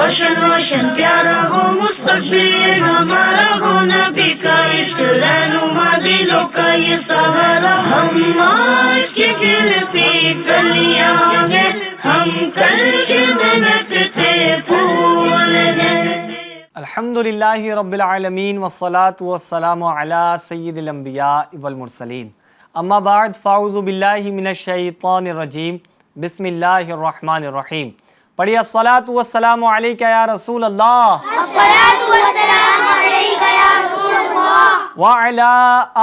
روشن روشن پیارا ہو مستقبل ہمارا ہو، نبی کا عشق رہنما دلوں کا یہ سہارا. ہم آج کی کھلتی کلیاں ہیں، ہم کل کی محنت سے پھول ہیں. الحمدللہ رب العالمین والصلاة والسلام علی سید الانبیاء والمرسلین. اما بعد فاعوذ باللہ من الشیطان الرجیم. بسم اللہ الرحمن الرحیم. پڑھیے الصلاۃ والسلام علیک یا رسول اللہ، الصلاۃ والسلام علیک یا رسول اللہ، وعلی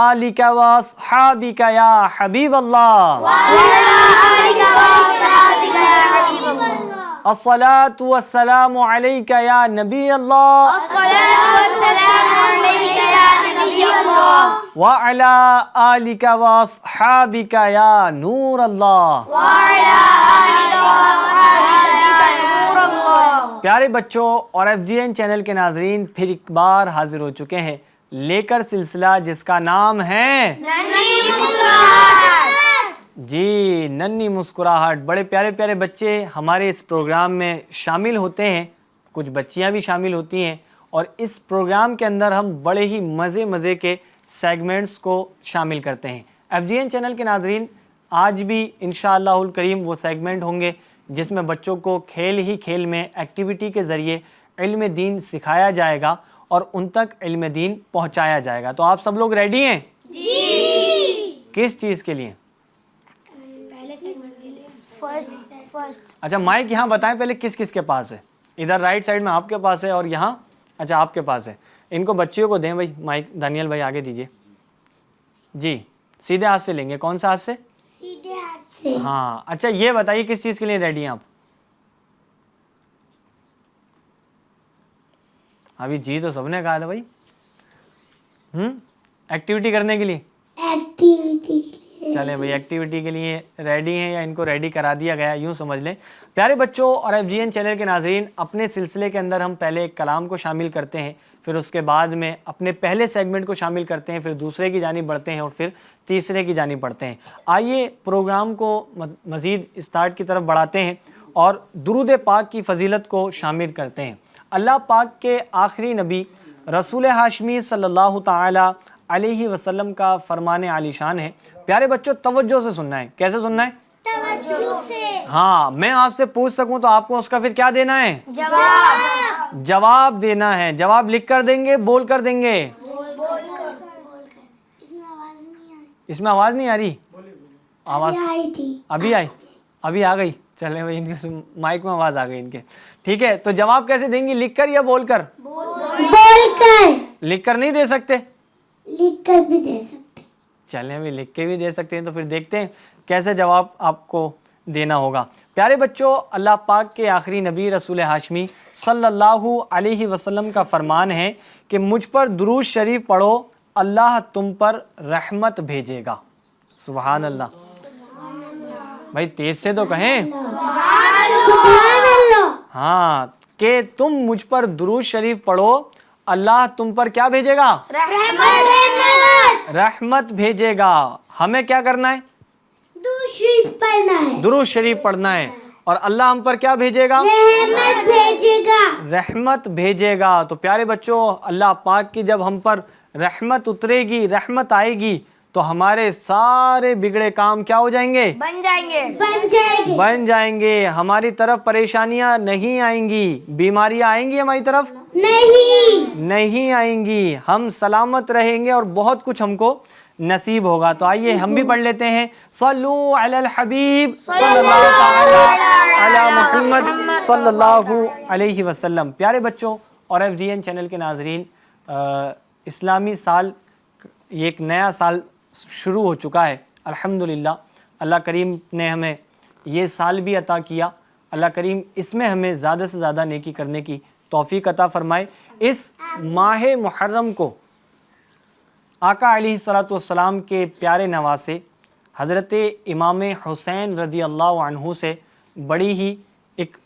آلک واصحابک یا حبیب اللہ، وعلی آلک واصحابک یا حبیب اللہ، الصلاۃ والسلام علیک یا نبی اللہ، الصلاۃ والسلام علیک یا نبی اللہ، وعلی آلک واصحابک یا نور اللہ. وعلی آلک واصحابک یا نور اللہ. پیارے بچوں اور ایف جی این چینل کے ناظرین، پھر ایک بار حاضر ہو چکے ہیں لے کر سلسلہ جس کا نام ہے ننھی مسکراہٹ. جی ننھی مسکراہٹ. بڑے پیارے پیارے بچے ہمارے اس پروگرام میں شامل ہوتے ہیں، کچھ بچیاں بھی شامل ہوتی ہیں، اور اس پروگرام کے اندر ہم بڑے ہی مزے کے سیگمنٹس کو شامل کرتے ہیں. ایف جی این چینل کے ناظرین، آج بھی انشاءاللہ الکریم وہ سیگمنٹ ہوں گے جس میں بچوں کو کھیل ہی کھیل میں ایکٹیویٹی کے ذریعے علم دین سکھایا جائے گا اور ان تک علم دین پہنچایا جائے گا. تو آپ سب لوگ ریڈی ہیں؟ جی. کس چیز کے لیے؟ پہلے سیگمنٹ کے لیے فرسٹ. اچھا مائک یہاں بتائیں پہلے کس کس کے پاس ہے. ادھر رائٹ سائڈ میں آپ کے پاس ہے اور یہاں اچھا آپ کے پاس ہے. ان کو بچیوں کو دیں بھائی مائک. دانیال بھائی آگے دیجئے. جی سیدھے ہاتھ سے لیں گے. کون سا ہاتھ سے؟ سیدھے ہاتھ سے. ہاں. اچھا یہ بتائیے کس چیز کے لیے ریڈی ہیں آپ؟ ابھی جی تو سب نے کہا تھا بھائی. ایکٹیویٹی کرنے کے لیے. ایکٹیویٹی. چلیں بھائی ایکٹیویٹی کے لیے ریڈی ہیں یا ان کو ریڈی کرا دیا گیا یوں سمجھ لیں. پیارے بچوں اور ایف جی این چینل کے ناظرین، اپنے سلسلے کے اندر ہم پہلے ایک کلام کو شامل کرتے ہیں، پھر اس کے بعد میں اپنے پہلے سیگمنٹ کو شامل کرتے ہیں، پھر دوسرے کی جانب بڑھتے ہیں اور پھر تیسرے کی جانب بڑھتے ہیں. آئیے پروگرام کو مزید اسٹارٹ کی طرف بڑھاتے ہیں اور درود پاک کی فضیلت کو شامل کرتے ہیں. اللہ پاک کے آخری نبی رسول ہاشمی صلی اللہ تعالی علیہ وسلم کا فرمان عالی شان ہے. پیارے بچوں توجہ سے سننا ہے. کیسے سننا ہے؟ توجہ سے. ہاں میں آپ سے پوچھ سکوں تو آپ کو اس کا پھر کیا دینا ہے؟ جواب. جواب دینا ہے. جواب لکھ کر دیں گے، بول کر دیں گے؟ اس میں آواز نہیں آ رہی. آواز آئی تھی. ابھی آئی؟ ابھی آ گئی. چلیں بھائی ان کے مائک میں آواز آ گئی ان کے. ٹھیک ہے تو جواب کیسے دیں گی؟ لکھ کر یا بول کر؟ بول کر. لکھ کر نہیں دے سکتے؟ لکھ کر بھی دے سکتے. چلیں بھی لکھ کے بھی دے سکتے ہیں. تو پھر دیکھتے ہیں کیسے جواب آپ کو دینا ہوگا. پیارے بچوں اللہ پاک کے آخری نبی رسول ہاشمی صلی اللہ علیہ وسلم کا فرمان ہے کہ مجھ پر درود شریف پڑھو، اللہ تم پر رحمت بھیجے گا. سبحان اللہ. بھائی تیز سے تو کہیں. سبحان اللہ. ہاں کہ تم مجھ پر درود شریف پڑھو، اللہ تم پر کیا بھیجے گا؟ رحمت بھیجے گا. رحمت بھیجے گا. ہمیں کیا کرنا ہے؟ درود شریف پڑھنا ہے. درود شریف پڑھنا ہے. اور اللہ ہم پر کیا بھیجے گا؟ رحمت بھیجے گا. رحمت بھیجے گا. تو پیارے بچوں اللہ پاک کی جب ہم پر رحمت اترے گی، رحمت آئے گی، تو ہمارے سارے بگڑے کام کیا ہو جائیں گے؟ بن جائیں گے. بن جائیں گے. بن جائیں گے. ہماری طرف پریشانیاں نہیں آئیں گی، بیماریاں آئیں گی ہماری طرف نہیں آئیں گی. ہم سلامت رہیں گے اور بہت کچھ ہم کو نصیب ہوگا. تو آئیے ہم بھی پڑھ لیتے ہیں. صلو علی الحبیب صلی اللہ تعالی علی محمد صلی اللہ علیہ وسلم. پیارے بچوں اور ایف جی این چینل کے ناظرین، اسلامی سال یہ ایک نیا سال شروع ہو چکا ہے. الحمدللہ اللہ کریم نے ہمیں یہ سال بھی عطا کیا. اللہ کریم اس میں ہمیں زیادہ سے زیادہ نیکی کرنے کی توفیق عطا فرمائے. اس ماہ محرم کو آقا علیہ الصلوۃ والسلام کے پیارے نواسے حضرت امام حسین رضی اللہ عنہ سے بڑی ہی ایک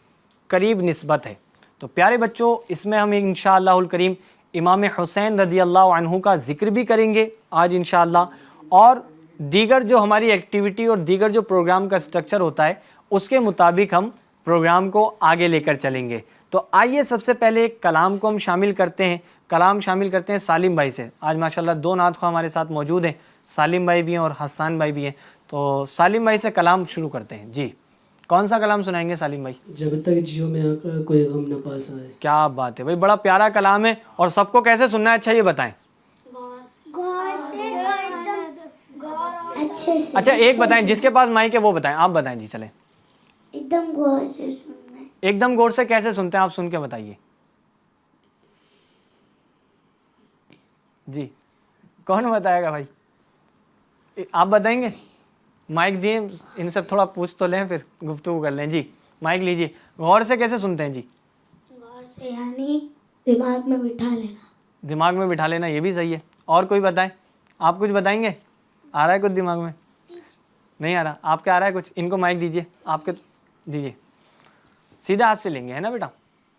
قریب نسبت ہے. تو پیارے بچوں اس میں ہم انشاءاللہ الکریم امام حسین رضی اللہ عنہ کا ذکر بھی کریں گے آج انشاءاللہ، اور دیگر جو ہماری ایکٹیویٹی اور دیگر جو پروگرام کا سٹرکچر ہوتا ہے اس کے مطابق ہم پروگرام کو آگے لے کر چلیں گے. تو آئیے سب سے پہلے ایک کلام کو ہم شامل کرتے ہیں. کلام شامل کرتے ہیں سالم بھائی سے. آج ماشاءاللہ 2 نعت خواہ ہمارے ساتھ موجود ہیں, سالم بھائی بھی ہیں اور حسان بھائی بھی ہیں. تو سالم بھائی سے کلام شروع کرتے ہیں. جی کون سا کلام سنائیں گے سالم بھائی؟ جب تک جیو میں آقا کوئی غم نہ پاس آئے. کیا بات ہے بھائی, بڑا پیارا کلام ہے. اور سب کو کیسے سننا ہے اچھا یہ بتائیں. اچھا ایک بتائیں, جس کے پاس مائک ہے وہ بتائیں. آپ بتائیں جی. چلیں ایک دم غور سے سننا ہے. ایک دم غور سے کیسے سنتے ہیں آپ, سن کے بتائیے. جی کون بتائے گا بھائی؟ آپ بتائیں گے؟ مائک دیے ان سے تھوڑا پوچھ تو لیں, پھر گفتگو کر لیں. جی مائک لیجیے. غور سے کیسے سنتے ہیں جی؟ غور سے یعنی دماغ میں بٹھا لینا. دماغ میں بٹھا لینا, یہ بھی صحیح ہے. اور کوئی بتائیں, آپ کچھ بتائیں گے؟ آ رہا ہے کچھ دماغ میں؟ نہیں آ رہا. آپ کیا آ رہا ہے کچھ؟ ان کو مائک دیجیے. آپ کے دیجیے, سیدھا ہاتھ سے لیں گے ہے نا بیٹا.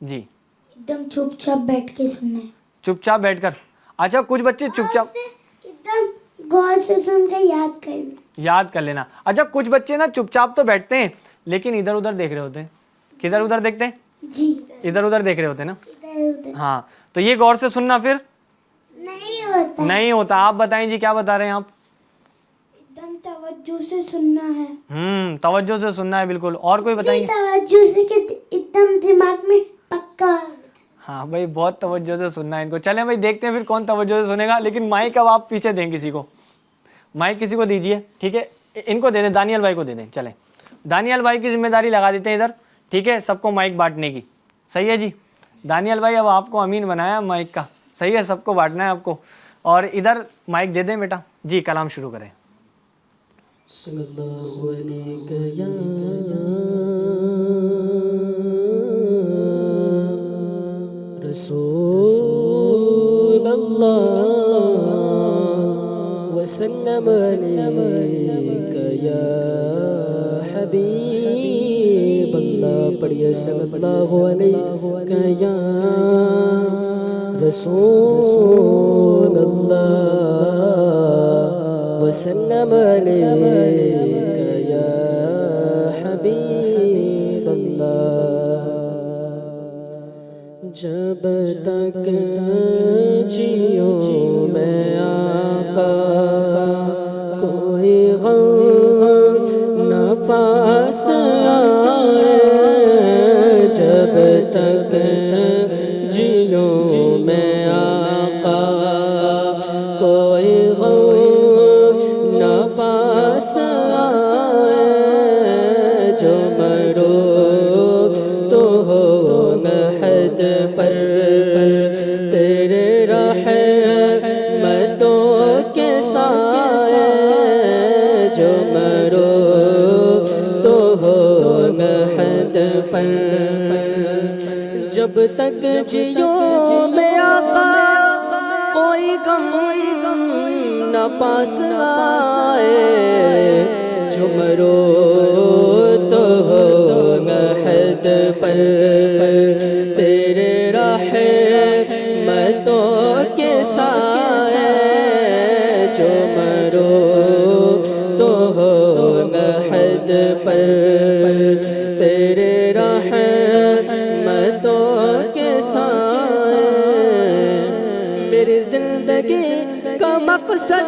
جی ایک دم چپ چاپ بیٹھ کے سننا ہے. چپ چاپ بیٹھ کر. اچھا کچھ بچے چپ چاپ ایک دم غور سے سن کے یاد کرنا. یاد کر لینا. اچھا کچھ بچے نا چپ چاپ تو بیٹھتے ہیں لیکن ادھر ادھر دیکھ رہے ہوتے ہیں. کدھر ادھر دیکھتے ہیں؟ جی ادھر ادھر دیکھ رہے ہوتے ہیں نا. ادھر ادھر ہاں تو یہ غور سے سننا پھر نہیں ہوتا. نہیں ہوتا. آپ بتائیں جی, کیا بتا رہے ہیں آپ؟ ایک دم توجہ سے سننا ہے. توجہ سے سننا ہے بالکل. اور کوئی بتائیں گے؟ توجہ سے کہ ایک دم دماغ میں پکا. ہاں بھائی بہت توجہ سے سننا ہے ان کو. چلیں بھائی دیکھتے ہیں پھر کون توجہ سے سنے گا. لیکن مائک اب آپ پیچھے دیں کسی کو, مائک کسی کو دیجیے. ٹھیک ہے ان کو دے دیں, دانیال بھائی کو دے دیں. چلیں دانیال بھائی کی ذمہ داری لگا دیتے ہیں ادھر. ٹھیک ہے سب کو مائک بانٹنے کی. صحیح ہے جی دانیال بھائی, اب آپ کو امین بنایا مائک کا. صحیح ہے سب کو بانٹنا ہے آپ کو. اور ادھر مائک دے دیں بیٹا. جی کلام شروع کریں. صلی اللہ علیہ یا رسول اللہ وسلم علیک یا حبیب اللہ. پڑھیے صلی اللہ علیہ یا رسول اللہ وسلم علیک یا حبیب اللہ. جب تک جیو میں آقا کوئی غم نہ پاس آئے. جب تک جیو میں آقا کوئی غم نہ پاس آئے. جو مرو تو ہو نحد پر تیرے رحمتوں کے سائے. جو مرو تو ہو نحد پر. جب تک جیو میں آقا کوئی غم نہ پاس آئے. جو مرو تو ہو نحد پر تیرے رحمتوں کے سائے. جو مرو تو ہو نحد پر تیرے رحمتوں کے سائے. میری زندگی کا مقصد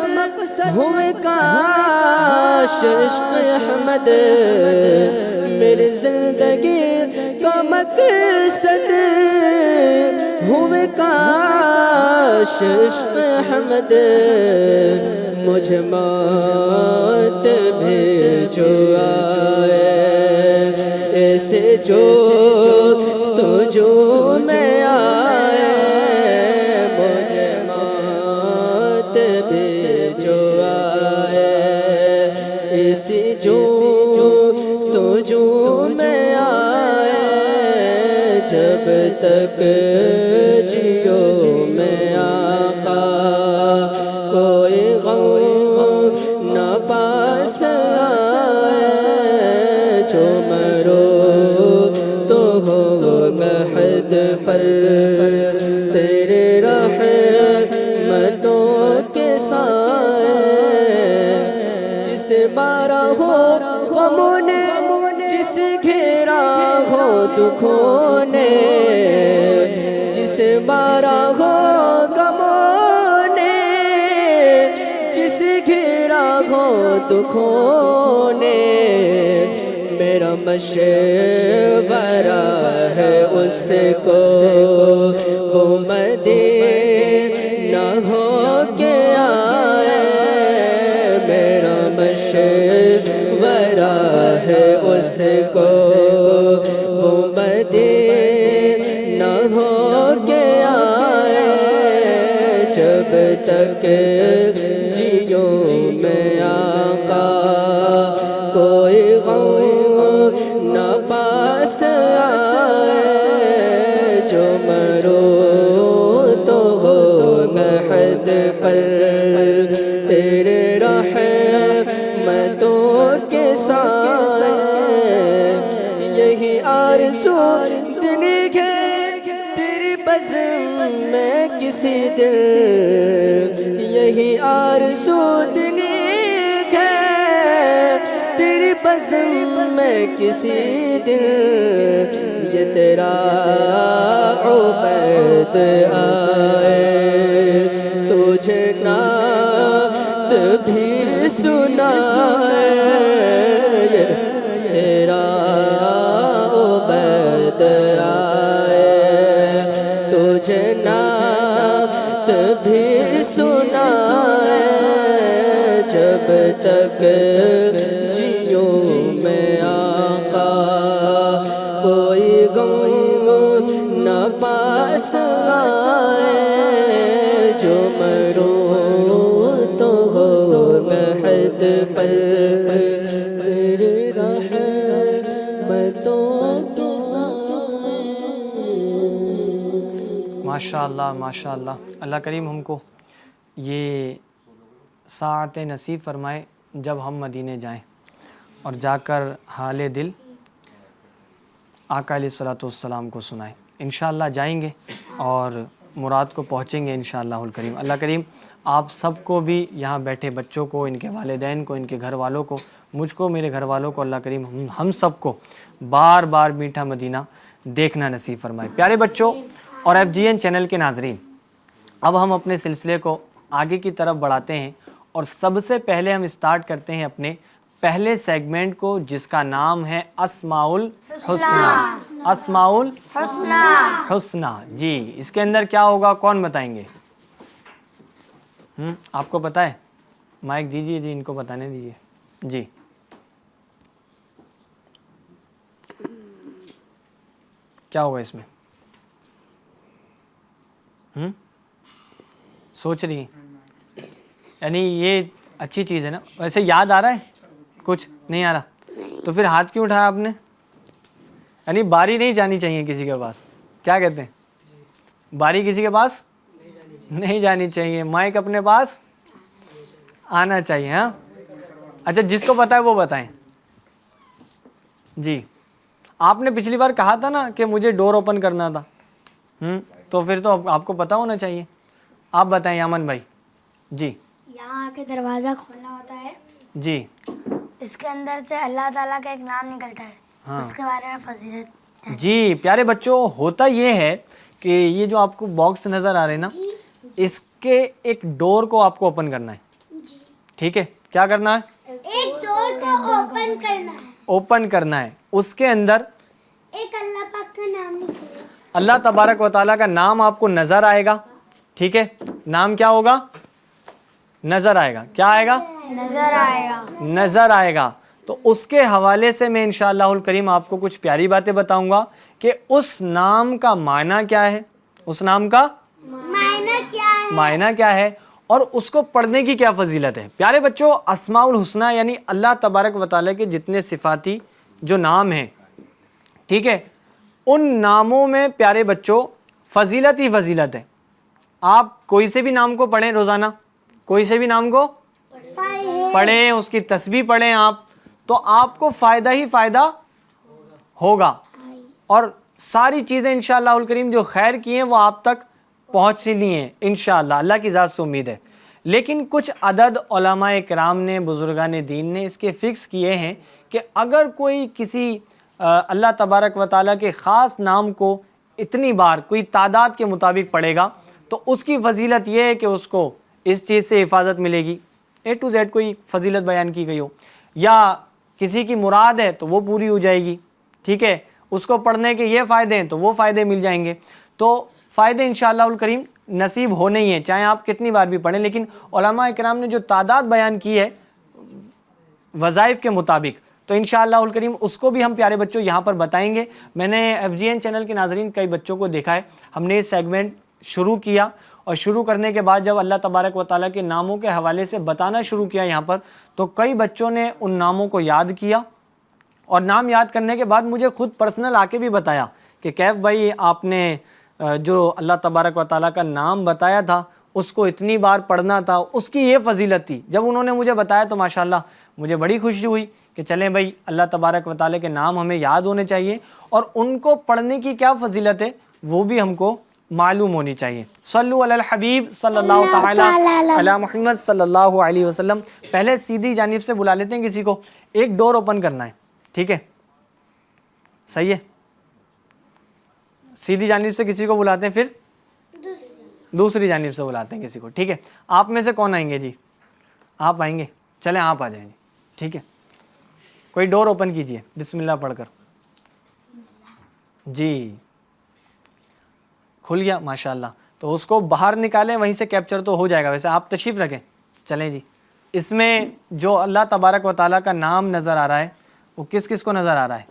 ہوئے کاش عشق احمد. میری زندگی کا مقصد ہوئے کاش عشق احمد. مجھ موت بھی جو آئے ایسے جو جو میں آئے. مجھ موت بھی جو آئے ایسے جو میں آئے. جب تک جیو میں آقا کوئی غم نہ پاس آئے. جو مرو تو ہو نحد پر تیرے رحمتوں کے سائے. جسے مارا ہو غموں نے, جسے گھیرا ہو دکھوں نے, جس مارا ہو غموں نے، جس گھیرا ہو دکھوں نے، میرا مشورہ ہے اس کو وہ مدینہ ہو کے آئے، میرا مشورہ ہے اس کو وہ مدینہ ہو کے آئے، جب تک جیوں میں آقا کوئی غم نہ پاس آئے، جو مرو تو ہو مہد پر تیرے رحمتوں کے سائے، یہی آرزو دل ہے تیری بزم میں کسی دل، یہی آرزو دل ہے تیری بزم میں کسی دل، یہ تیرا عبید آئے تجھے نعت بھی سنائے، یہ تیرا عبید آئے تجھے نعت بھی سنائے، جب تک جیوں میں آقا کوئی غم نہ پاس آئے، جو مرو تو ہو مہد پر تیرے رحمتوں کے سائے۔ ماشاءاللہ ماشاءاللہ، اللہ کریم ہم کو یہ ساعت نصیب فرمائے جب ہم مدینے جائیں اور جا کر حال دل آقا علیہ الصلوۃ والسلام کو سنائیں۔ انشاءاللہ جائیں گے اور مراد کو پہنچیں گے انشاءاللہ الکریم۔ اللہ کریم آپ سب کو بھی، یہاں بیٹھے بچوں کو، ان کے والدین کو، ان کے گھر والوں کو، مجھ کو، میرے گھر والوں کو، اللہ کریم ہم سب کو بار بار میٹھا مدینہ دیکھنا نصیب فرمائے۔ پیارے بچوں اور FGN چینل کے ناظرین، اب ہم اپنے سلسلے کو آگے کی طرف بڑھاتے ہیں اور سب سے پہلے ہم اسٹارٹ کرتے ہیں اپنے پہلے سیگمنٹ کو، جس کا نام ہے اسماء الحسنی۔ اسماء الحسنی، جی اس کے اندر کیا ہوگا کون بتائیں گے؟ آپ کو پتہ ہے؟ مائک دیجیے جی، ان کو بتانے دیجیے جی۔ کیا ہوگا اس میں؟ سوچ رہی ہیں؟ یعنی یہ اچھی چیز ہے نا؟ ویسے یاد آ رہا ہے؟ کچھ نہیں آ رہا تو پھر ہاتھ کیوں اٹھایا آپ نے؟ یعنی باری نہیں جانی چاہیے کسی کے پاس، کیا کہتے ہیں؟ باری کسی کے پاس نہیں جانی چاہیے، مائک اپنے پاس آنا چاہیے۔ ہاں اچھا، جس کو پتا ہے وہ بتائیں جی۔ آپ نے پچھلی بار کہا تھا نا کہ مجھے ڈور اوپن کرنا تھا، تو پھر تو آپ کو پتا ہونا چاہیے۔ آپ بتائیں یامن بھائی جی۔ یہاں کے دروازہ کھولنا ہوتا ہے جی، اس کے اندر سے اللہ تعالیٰ کا ایک نام نکلتا ہے، اس کے بارے میں فضیلت۔ جی پیارے بچوں، ہوتا یہ ہے کہ یہ جو آپ کو باکس نظر آ رہے ہیں نا، اس کے ایک ڈور کو آپ کو اوپن کرنا ہے، ٹھیک ہے؟ کیا کرنا ہے؟ ایک ڈور کو اوپن کرنا ہے، اوپن کرنا ہے۔ اس کے اندر ایک اللہ پاک کا نام نکلے گا، اللہ تبارک و تعالیٰ کا نام آپ کو نظر آئے گا، ٹھیک ہے؟ نام کیا ہوگا؟ نظر آئے گا۔ کیا آئے گا؟ نظر آئے گا، نظر آئے گا۔ تو اس کے حوالے سے میں انشاءاللہ الکریم آپ کو کچھ پیاری باتیں بتاؤں گا کہ اس نام کا معنی کیا ہے، اس نام کا معنی کیا ہے، اور اس کو پڑھنے کی کیا فضیلت ہے۔ پیارے بچوں، اسماء الحسنی یعنی اللہ تبارک و تعالیٰ کے جتنے صفاتی جو نام ہیں، ٹھیک ہے، ان ناموں میں پیارے بچوں فضیلت ہی فضیلت ہے۔ آپ کوئی سے بھی نام کو پڑھیں روزانہ، کوئی سے بھی نام کو پڑھیں، اس کی تسبیح پڑھیں آپ، تو آپ کو فائدہ ہی فائدہ ہوگا، اور ساری چیزیں انشاءاللہ الکریم جو خیر کی ہیں وہ آپ تک پہنچنی ہیں انشاءاللہ، اللہ کی ذات سے امید ہے۔ لیکن کچھ عدد علماء کرام نے، بزرگان دین نے اس کے فکس کیے ہیں کہ اگر کوئی کسی اللہ تبارک و تعالیٰ کے خاص نام کو اتنی بار کوئی تعداد کے مطابق پڑھے گا تو اس کی فضیلت یہ ہے کہ اس کو اس چیز سے حفاظت ملے گی، اے ٹو زیڈ کوئی فضیلت بیان کی گئی ہو، یا کسی کی مراد ہے تو وہ پوری ہو جائے گی، ٹھیک ہے، اس کو پڑھنے کے یہ فائدے ہیں تو وہ فائدے مل جائیں گے. تو فائدے انشاءاللہ الکریم نصیب ہونے ہی ہیں چاہے آپ کتنی بار بھی پڑھیں. لیکن علماء کرام نے جو تعداد بیان کی ہے وظائف کے مطابق تو انشاءاللہ الکریم اس کو بھی ہم پیارے بچوں یہاں پر بتائیں گے. میں نے FGN چینل کے ناظرین کئی بچوں کو دیکھا ہے، ہم نے یہ سیگمنٹ شروع کیا اور شروع کرنے کے بعد جب اللہ تبارک و تعالیٰ کے ناموں کے حوالے سے بتانا شروع کیا یہاں پر تو کئی بچوں نے ان ناموں کو یاد کیا، اور نام یاد کرنے کے بعد مجھے خود پرسنل آ کے بھی بتایا کہ کیف بھائی آپ نے جو اللہ تبارک و تعالیٰ کا نام بتایا تھا اس کو اتنی بار پڑھنا تھا، اس کی یہ فضیلت تھی. جب انہوں نے مجھے بتایا تو ماشاءاللہ مجھے بڑی خوشی ہوئی کہ چلیں بھائی اللہ تبارک و تعالیٰ کے نام ہمیں یاد ہونے چاہیے اور ان کو پڑھنے کی کیا فضیلت ہے وہ بھی ہم کو معلوم ہونی چاہیے. صلو علی الحبیب صلی اللہ تعالی علی محمد صلی اللہ علیہ وسلم. پہلے سیدھی جانب سے بلا لیتے ہیں کسی کو، ایک ڈور اوپن کرنا ہے، ٹھیک ہے، صحیح ہے، سیدھی جانب سے کسی کو بلاتے ہیں، پھر دوسری جانب سے بلاتے ہیں کسی کو، ٹھیک ہے. آپ میں سے کون آئیں گے جی؟ آپ آئیں گے، چلیں آپ آ جائیں گے، ٹھیک ہے. کوئی ڈور اوپن کیجئے بسم اللہ پڑھ کر. جی کھل گیا ماشاءاللہ، تو اس کو باہر نکالیں، وہیں سے کیپچر تو ہو جائے گا. ویسے آپ تشریف رکھیں. چلیں جی، اس میں جو اللہ تبارک و تعالیٰ کا نام نظر آ رہا ہے وہ کس کس کو نظر آ رہا ہے؟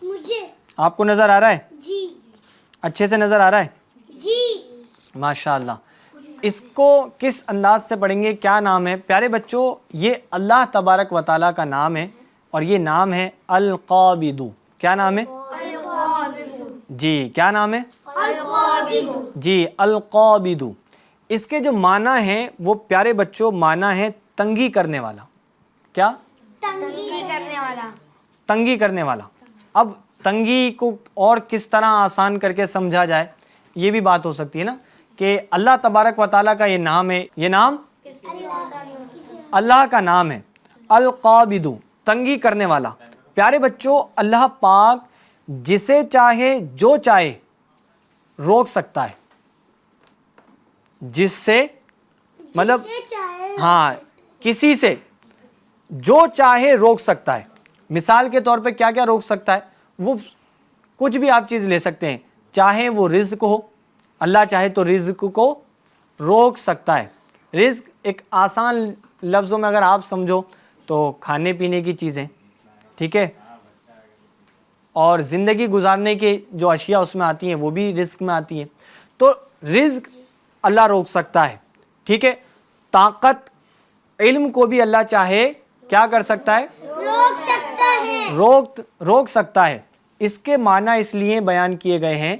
مجھے. آپ کو نظر آ رہا ہے؟ جی. اچھے سے نظر آ رہا ہے؟ جی. ماشاءاللہ. اس کو کس انداز سے پڑھیں گے؟ کیا نام ہے پیارے بچوں؟ یہ اللہ تبارک و تعالیٰ کا نام ہے اور یہ نام ہے القابض. کیا نام ہے؟ جی کیا نام ہے؟ جی القابض. اس کے جو معنی ہیں وہ پیارے بچوں معنی ہے تنگی کرنے والا. کیا؟ تنگی کرنے والا. تنگی کرنے والا. اب تنگی کو اور کس طرح آسان کر کے سمجھا جائے یہ بھی بات ہو سکتی ہے نا، کہ اللہ تبارک و تعالیٰ کا یہ نام ہے، یہ نام اللہ کا نام ہے القابض، تنگی کرنے والا. پیارے بچوں اللہ پاک جسے چاہے جو چاہے روک سکتا ہے، جس سے مطلب ہاں کسی سے جو چاہے روک سکتا ہے. مثال کے طور پہ کیا کیا روک سکتا ہے؟ وہ کچھ بھی آپ چیز لے سکتے ہیں، چاہے وہ رزق ہو، اللہ چاہے تو رزق کو روک سکتا ہے. رزق ایک آسان لفظوں میں اگر آپ سمجھو تو کھانے پینے کی چیزیں، ٹھیک ہے، اور زندگی گزارنے کے جو اشیاء اس میں آتی ہیں وہ بھی رزق میں آتی ہیں. تو رزق اللہ روک سکتا ہے، ٹھیک ہے. طاقت علم کو بھی اللہ چاہے کیا کر سکتا ہے؟ روک سکتا ہے. روک سکتا ہے. اس کے معنی اس لیے بیان کیے گئے ہیں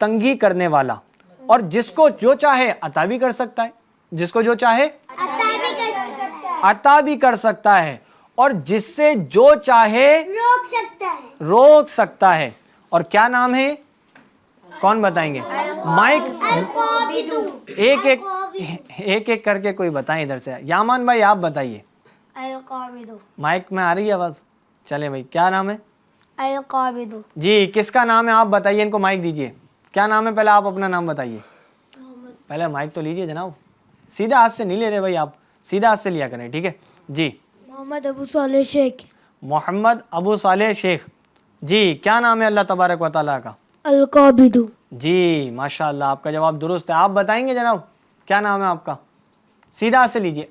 تنگی کرنے والا، اور جس کو جو چاہے عطا بھی کر سکتا ہے، جس کو جو چاہے عطا بھی کر سکتا ہے، اور جس سے جو چاہے روک سکتا ہے. اور کیا نام ہے؟ کون بتائیں گے؟ مائک ایک ایک کر کے کوئی بتائیں ادھر سے. یامان بھائی آپ بتائیے. مائک میں آ رہی ہے آواز؟ چلیں بھائی کیا نام ہے؟ القابض. جی کس کا نام ہے آپ بتائیے، ان کو مائک دیجئے. کیا نام ہے؟ پہلے آپ اپنا نام بتائیے. پہلے مائک تو لیجئے جناب، سیدھا ہاتھ سے نہیں لے رہے بھائی، آپ سیدھا ہاتھ سے لیا کریں، ٹھیک ہے جی. محمد ابو صالح شیخ. محمد ابو صالح شیخ. جی کیا نام ہے اللہ تبارک و تعالیٰ کا؟ القابض. جی ماشاءاللہ آپ کا جواب درست ہے. آپ بتائیں گے جناب کیا نام ہے آپ کا؟ سیدھا ہاتھ سے لیجئے.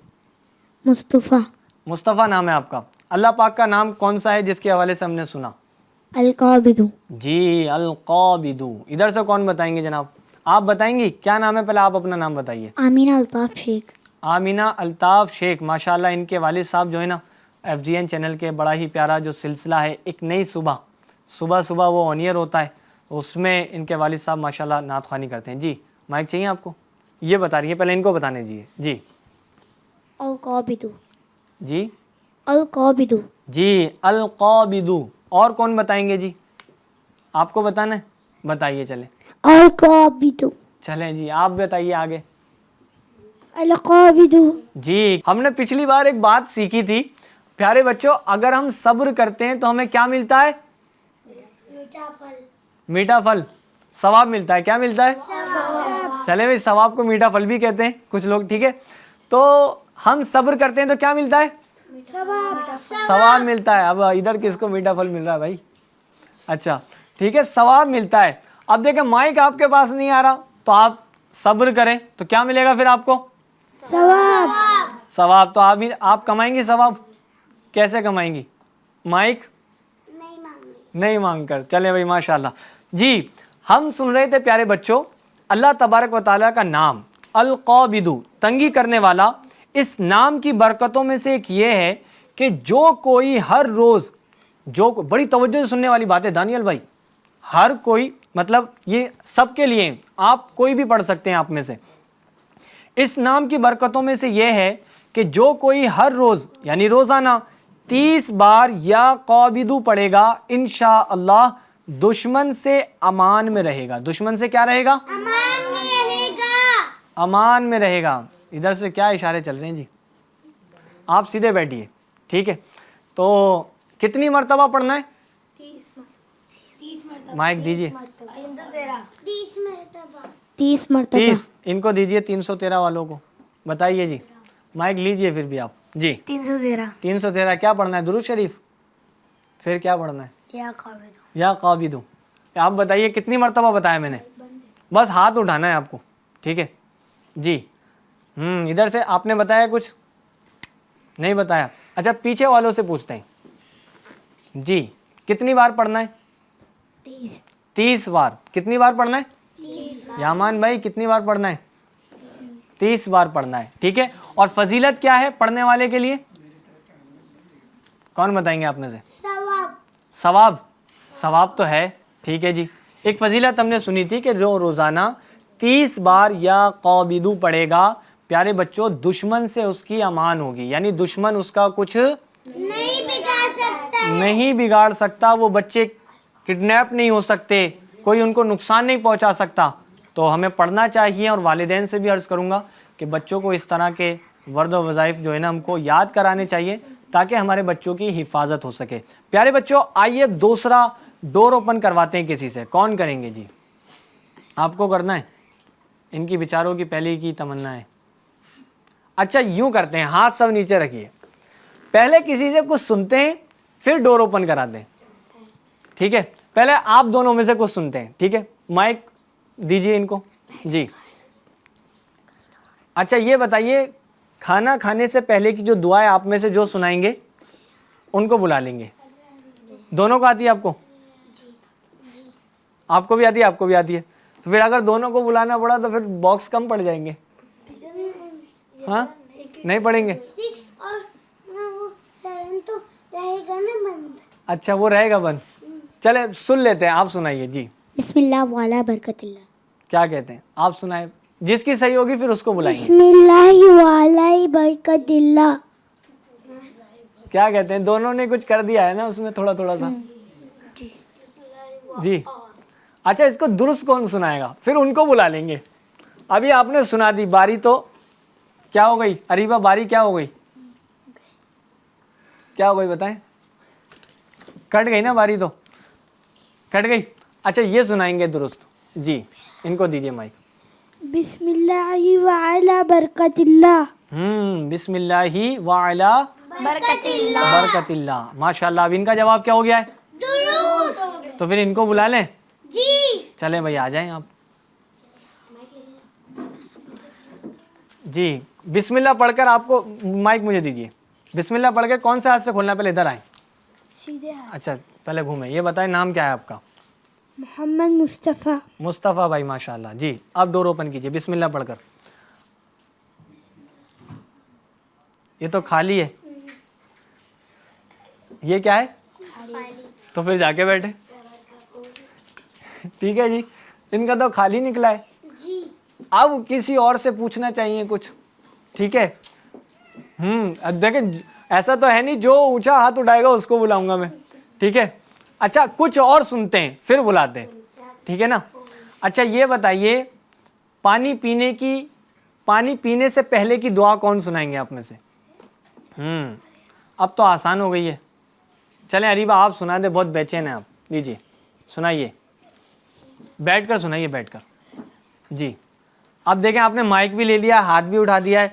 مصطفیٰ. مصطفیٰ نام ہے آپ کا. اللہ پاک کا نام کون سا ہے جس کے حوالے سے ہم نے سنا؟ القابض. جی القابض. ادھر سے کون بتائیں گے جناب؟ آپ بتائیں گی کیا نام ہے؟ پہلے آپ اپنا نام بتائیے. آمینہ الطاف شیخ. آمینہ الطاف شیخ. ماشاءاللہ ان کے والد صاحب جو ہے نا FGN چینل کے بڑا ہی پیارا جو سلسلہ ہے ایک نئی صبح وہ آن ایئر ہوتا ہے، اس میں ان کے والد صاحب ماشاءاللہ نعت خوانی کرتے ہیں. جی مائک چاہیے آپ کو؟ یہ بتا رہی ہے، پہلے ان کو بتانے دیجیے. جی القابض. جی القابض. جی القابض. اور کون بتائیں گے جی؟ آپ کو بتانا ہے؟ بتائیے. چلیں القابض. چلیں جی آپ بتائیے آگے. القابض. جی ہم نے پچھلی بار ایک بات سیکھی تھی پیارے بچوں، اگر ہم صبر کرتے ہیں تو ہمیں کیا ملتا ہے؟ میٹھا پھل. ثواب ملتا ہے. کیا ملتا ہے؟ چلے بھائی ثواب کو میٹھا پھل بھی کہتے ہیں کچھ لوگ, ٹھیک ہے. تو ہم صبر کرتے ہیں تو کیا ملتا ہے؟ ثواب ملتا ہے. اب ادھر کس کو میٹھا پھل مل رہا ہے بھائی؟ اچھا ٹھیک ہے, ثواب ملتا ہے. اب دیکھیں مائک آپ کے پاس نہیں آ رہا تو آپ صبر کریں تو کیا ملے گا پھر آپ کو؟ ثواب. تو آپ کمائیں گی ثواب. کیسے کمائیں گی؟ مائک نہیں مانگ کر. چلے بھائی ماشاءاللہ. جی ہم سن رہے تھے پیارے بچوں, اللہ تبارک و تعالیٰ کا نام القابض, تنگی کرنے والا. اس نام کی برکتوں میں سے ایک یہ ہے کہ جو کوئی ہر روز, بڑی توجہ سے سننے والی بات ہے دانیال بھائی, ہر کوئی, مطلب یہ سب کے لیے, آپ کوئی بھی پڑھ سکتے ہیں آپ میں سے. اس نام کی برکتوں میں سے یہ ہے کہ جو کوئی ہر روز یعنی روزانہ 30 بار یا قابض پڑھے گا انشاءاللہ دشمن سے امان میں رہے گا. دشمن سے کیا رہے گا؟ امان میں رہے گا. ادھر سے کیا اشارے چل رہے ہیں جی؟ آپ سیدھے بیٹھیے, ٹھیک ہے. تو کتنی مرتبہ پڑھنا ہے؟ 30 مائک دیجیے. 30 مرتبہ. 30. ان کو دیجیے 313 والوں کو بتائیے جی. مائک لیجیے پھر بھی آپ جی. 313 کیا پڑھنا ہے؟ درود شریف. پھر کیا پڑھنا ہے؟ یا قابض. آپ بتائیے کتنی مرتبہ بتایا میں نے؟ بس ہاتھ اٹھانا ہے آپ کو, ٹھیک ہے جی. ادھر سے آپ نے بتایا کچھ نہیں بتایا. اچھا پیچھے والوں سے پوچھتے ہیں جی, کتنی بار پڑھنا ہے؟ 30 بار. کتنی بار پڑھنا ہے؟ یامان بھائی کتنی بار پڑھنا ہے؟ 30 بار پڑھنا ہے, ٹھیک ہے. اور فضیلت کیا ہے پڑھنے والے کے لیے؟ کون بتائیں گے آپ میں سے؟ ثواب تو ہے, ٹھیک ہے جی. ایک فضیلت ہم نے سنی تھی کہ جو روزانہ 30 بار یا قابض پڑھے گا پیارے بچوں دشمن سے اس کی امان ہوگی, یعنی دشمن اس کا کچھ نہیں بگاڑ سکتا. وہ بچے کڈنیپ نہیں ہو سکتے, کوئی ان کو نقصان نہیں پہنچا سکتا. تو ہمیں پڑھنا چاہیے, اور والدین سے بھی عرض کروں گا کہ بچوں کو اس طرح کے ورد و وظائف جو ہے نا ہم کو یاد کرانے چاہیے تاکہ ہمارے بچوں کی حفاظت ہو سکے. پیارے بچوں آئیے دوسرا ڈور اوپن کرواتے ہیں کسی سے. کون کریں گے جی؟ آپ کو کرنا ہے؟ ان کی بیچاروں کی پہلے کی تمنا ہے. اچھا یوں کرتے ہیں, ہاتھ سب نیچے رکھیے, پہلے کسی سے کچھ سنتے ہیں پھر ڈور اوپن کراتے ہیں, ٹھیک ہے. پہلے آپ دونوں میں سے کچھ سنتے ہیں, ٹھیک ہے. مائک دیجیے ان کو جی. اچھا یہ بتائیے کھانا کھانے سے پہلے کی جو دعائیں آپ میں سے جو سنائیں گے ان کو بلا لیں گے. دونوں کو آتی ہے آپ کو؟ آپ کو بھی آتی ہے, آپ کو بھی آتی ہے. تو پھر اگر دونوں کو بلانا پڑا تو پھر باکس کم پڑ جائیں گے. ہاں نہیں پڑیں گے؟ اچھا وہ رہے گا بند. چلے سن لیتے ہیں, آپ سنائیے جی. بسم اللہ والا برکت اللہ. کیا کہتے ہیں آپ سنائیں, جس کی صحیح ہوگی پھر اس کو بلائیں گے. بسم اللہ والا برکت اللہ. کیا کہتے ہیں, دونوں نے کچھ کر دیا ہے نا اس میں تھوڑا تھوڑا سا جی. اچھا اس کو درست کون سنائے گا پھر ان کو بلا لیں گے. ابھی آپ نے سنا دی, باری تو کیا ہو گئی؟ اریبہ باری کیا ہو گئی؟ کیا ہو گئی بتائیں؟ کٹ گئی نا باری, تو کٹ گئی. اچھا یہ سنائیں گے درست جی. ان کو دیجیے مائک. بسم اللہ وعلا برکت اللہ. بسم اللہ وعلا برکت اللہ. ماشاءاللہ. اب ان کا جواب کیا ہو گیا ہے؟ درست. تو پھر ان کو بلا لیں جی. چلیں بھائی آ جائیں آپ جی. بسم اللہ پڑھ کر آپ کو مائک مجھے دیجیے. بسم اللہ پڑھ کے کون سے ہاتھ سے کھولنا ہے؟ پہلے ادھر آئیں. اچھا پہلے گھومیں. یہ بتائیں نام کیا ہے آپ کا؟ محمد مصطفیٰ. مصطفیٰ بھائی ماشاءاللہ جی. آپ ڈور اوپن کیجیے بسم اللہ پڑھ کر. یہ تو خالی ہے, یہ کیا ہے؟ تو پھر جا کے بیٹھے, ٹھیک ہے جی. ان کا تو خالی نکلا ہے. اب کسی اور سے پوچھنا چاہیے کچھ, ٹھیک ہے. اب دیکھیں ایسا تو ہے نہیں جو اونچا ہاتھ اٹھائے گا اس کو بلاؤں گا میں, ٹھیک ہے. اچھا کچھ اور سنتے ہیں پھر بلاتے ہیں, ٹھیک ہے نا. اچھا یہ بتائیے پانی پینے سے پہلے کی دعا کون سنائیں گے آپ میں سے؟ اب تو آسان ہو گئی ہے. چلیں اریبہ آپ سنا دیں, بہت بے چین ہیں آپ. لیجیے سنائیے. بیٹھ کر سنائیے, بیٹھ کر. جی اب دیکھیں آپ نے مائک بھی لے لیا, ہاتھ بھی اٹھا دیا ہے,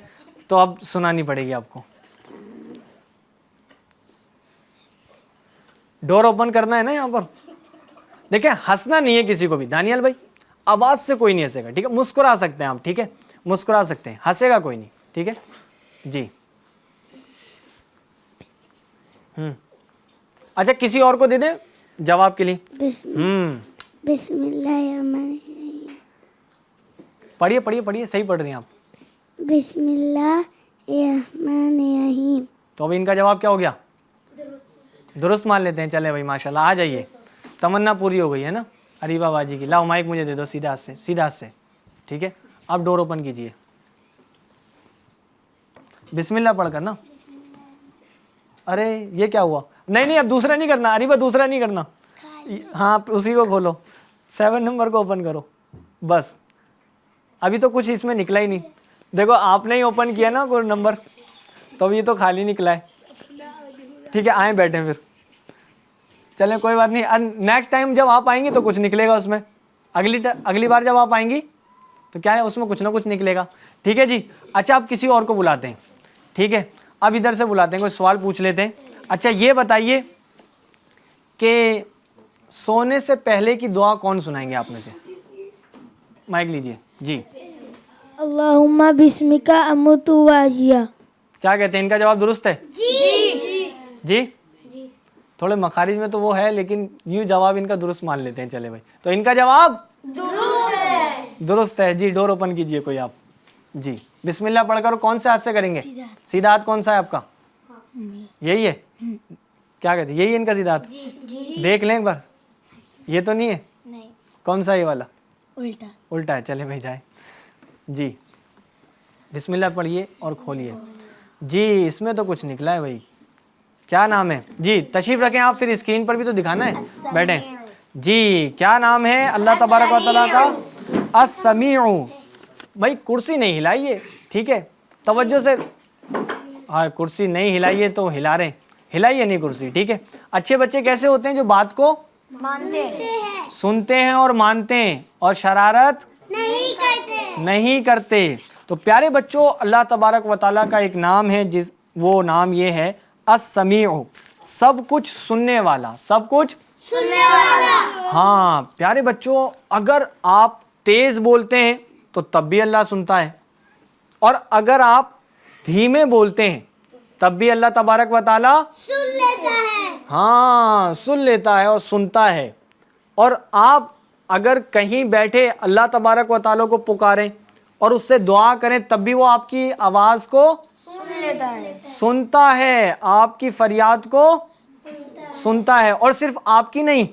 تو اب سنانی پڑے گی آپ کو. ڈور اوپن کرنا ہے نا یہاں پر. دیکھیں ہنسنا نہیں ہے کسی کو بھی. دانیال بھائی آواز سے کوئی نہیں ہنسے گا, ٹھیک ہے, مسکرا سکتے ہیں آپ, ٹھیک ہے, مسکرا سکتے ہیں, ہنسے گا کوئی نہیں, ٹھیک ہے جی. اچھا کسی اور کو دے دیں جواب کے لیے. بسم اللہ الرحمن الرحیم. پڑھیے پڑھیے پڑھیے, صحیح پڑھ رہی ہیں آپ. بسم اللہ الرحمن الرحیم. تو اب ان کا جواب کیا ہو گیا؟ درست مان لیتے ہیں. چلے بھائی ماشاء اللہ, آ جائیے, تمنا پوری ہو گئی ہے نا اریبہ باجی کی. لاؤ مائک مجھے دے دو, سیدھا ہاتھ سے, سیدھا ہاتھ سے, ٹھیک ہے. اب ڈور اوپن کیجئے, بسم اللہ پڑھ کر نا. ارے یہ کیا ہوا؟ نہیں اب دوسرا نہیں کرنا اریبہ, دوسرا نہیں کرنا. ہاں اسی کو کھولو, 7 نمبر کو اوپن کرو بس. ابھی تو کچھ اس میں نکلا ہی نہیں. دیکھو آپ نے ہی اوپن کیا نا کوئی نمبر, تو اب یہ تو خالی نکلا ہے. ٹھیک ہے آئیں بیٹھیں پھر, چلیں کوئی بات نہیں. نیکسٹ ٹائم جب آپ آئیں گی تو کچھ نکلے گا اس میں. اگلی بار جب آپ آئیں گی تو کیا ہے اس میں کچھ نہ کچھ نکلے گا, ٹھیک ہے جی. اچھا آپ کسی اور کو بلاتے ہیں, ٹھیک ہے. اب ادھر سے بلاتے ہیں, کوئی سوال پوچھ لیتے ہیں. اچھا یہ بتائیے کہ سونے سے پہلے کی دعا کون سنائیں گے آپ میں سے؟ مائک لیجئے جی. اللہم بسمک اموت و احیا. کیا کہتے ہیں, ان کا جواب درست ہے؟ جی تھوڑے مخارج میں تو وہ ہے, لیکن یوں جواب ان کا درست مان لیتے ہیں. چلے بھائی, تو ان کا جواب درست ہے جی. ڈور اوپن کیجئے کوئی آپ جی. بسم اللہ پڑھ کر کون سے ہاتھ سے کریں گے؟ سیدھا ہاتھ. کون سا ہے آپ کا؟ یہی ہے. کیا کہتے ہیں, یہی ہے ان کا سیدھا ہاتھ؟ دیکھ لیں ایک بار, یہ تو نہیں ہے. کون سا یہ والا؟ الٹا ہے. چلے بھائی جائیں جی. بسم اللہ پڑھیے اور کھولیے جی. اس میں تو کچھ نکلا ہے بھائی. کیا نام ہے جی؟ تشریف رکھیں آپ, پھر اسکرین پر بھی تو دکھانا ہے. بیٹھیں جی. کیا نام ہے اللہ تبارک و تعالیٰ کا؟ السمیع. بھائی کرسی نہیں ہلائیے, ٹھیک ہے, توجہ سے. ہاں کرسی نہیں ہلائیے تو ہلا رہے ہیں, ہلائیے نہیں کرسی, ٹھیک ہے. اچھے بچے کیسے ہوتے ہیں؟ جو بات کو سنتے ہیں اور مانتے ہیں اور شرارت نہیں کرتے. تو پیارے بچوں اللہ تبارک و تعالیٰ کا ایک نام ہے, وہ نام یہ ہے السمیع, سب کچھ سننے والا. سب کچھ سننے والا. ہاں پیارے بچوں, اگر آپ تیز بولتے ہیں تو تب بھی اللہ سنتا ہے, اور اگر آپ دھیمے بولتے ہیں تب بھی اللہ تبارک و تعالیٰ سن لیتا ہے. ہاں سن لیتا ہے اور سنتا ہے. اور آپ اگر کہیں بیٹھے اللہ تبارک و تعالیٰ کو پکاریں اور اس سے دعا کریں تب بھی وہ آپ کی آواز کو سنتا ہے, آپ کی فریاد کو سنتا ہے. اور صرف آپ کی نہیں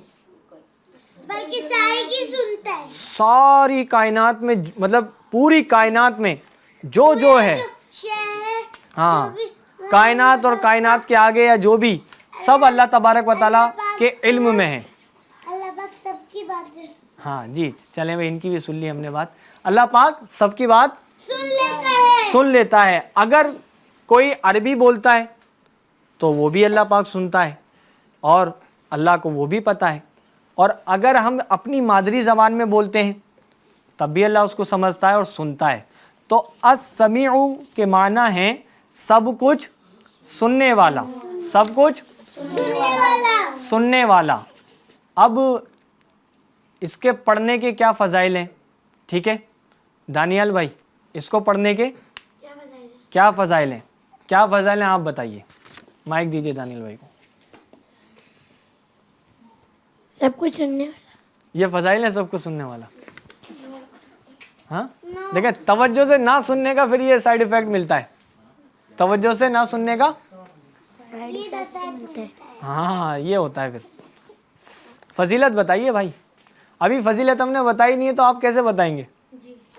بلکہ سارے کی سنتا ہے. ساری کائنات میں, مطلب پوری کائنات میں جو ہے, ہاں کائنات اور کائنات کے آگے یا جو بھی, سب اللہ تبارک و تعالیٰ کے علم میں ہے. اللہ پاک سب کی بات ہاں جی چلیں بھائی, ان کی بھی سن لی ہم نے بات. اللہ پاک سب کی بات سن لیتا ہے. اگر کوئی عربی بولتا ہے تو وہ بھی اللہ پاک سنتا ہے, اور اللہ کو وہ بھی پتہ ہے. اور اگر ہم اپنی مادری زبان میں بولتے ہیں تب بھی اللہ اس کو سمجھتا ہے اور سنتا ہے. تو السمیع کے معنی ہیں سب کچھ سننے والا. سب کچھ سننے والا. اب اس کے پڑھنے کے کیا فضائل ہیں, ٹھیک ہے دانیال بھائی, اس کو پڑھنے کے کیا فضائل ہیں؟ کیا فضائل ہیں آپ بتائیے. مائک دیجئے دانیال بھائی کو. سب کچھ سننے والا. یہ فضائل ہے سب کو سننے والا. ہاں دیکھیں توجہ سے نہ سننے کا پھر یہ سائیڈ ایفیکٹ ملتا ہے. توجہ سے نہ سننے کا ہاں یہ ہوتا ہے. پھر فضیلت بتائیے بھائی. ابھی فضیلت ہم نے بتائی نہیں ہے تو آپ کیسے بتائیں گے,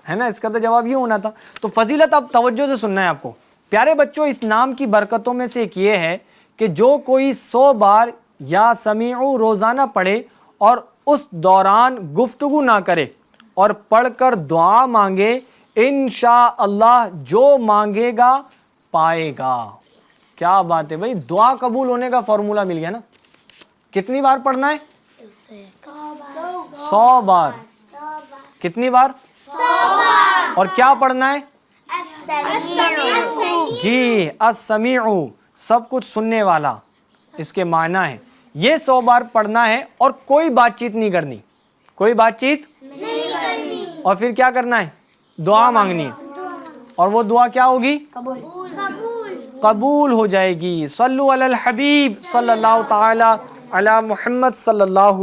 ہے نا. اس کا تو جواب یہ ہونا تھا. تو فضیلت اب توجہ سے سننا ہے آپ کو. پیارے بچوں اس نام کی برکتوں میں سے ایک یہ ہے کہ جو کوئی 100 بار یا سمیع روزانہ پڑھے اور اس دوران گفتگو نہ کرے اور پڑھ کر دعا مانگے, انشاءاللہ جو مانگے گا پائے گا. کیا بات ہے بھائی, دعا قبول ہونے کا فارمولا مل گیا نا. کتنی بار پڑھنا ہے؟ 100 بار. کتنی بار؟ 100 اور کیا پڑھنا ہے؟ السمیع جی السمیع، سب کچھ سننے والا اس کے معنی ہے. یہ 100 بار پڑھنا ہے اور کوئی بات چیت نہیں کرنی، کوئی بات چیت نہیں کرنی. اور پھر کیا کرنا ہے؟ دعا مانگنی ہے، اور وہ دعا کیا ہوگی؟ قبول. قبول ہو جائے گی. صلو علی الحبیب صلی اللہ تعالی علی محمد صلی اللہ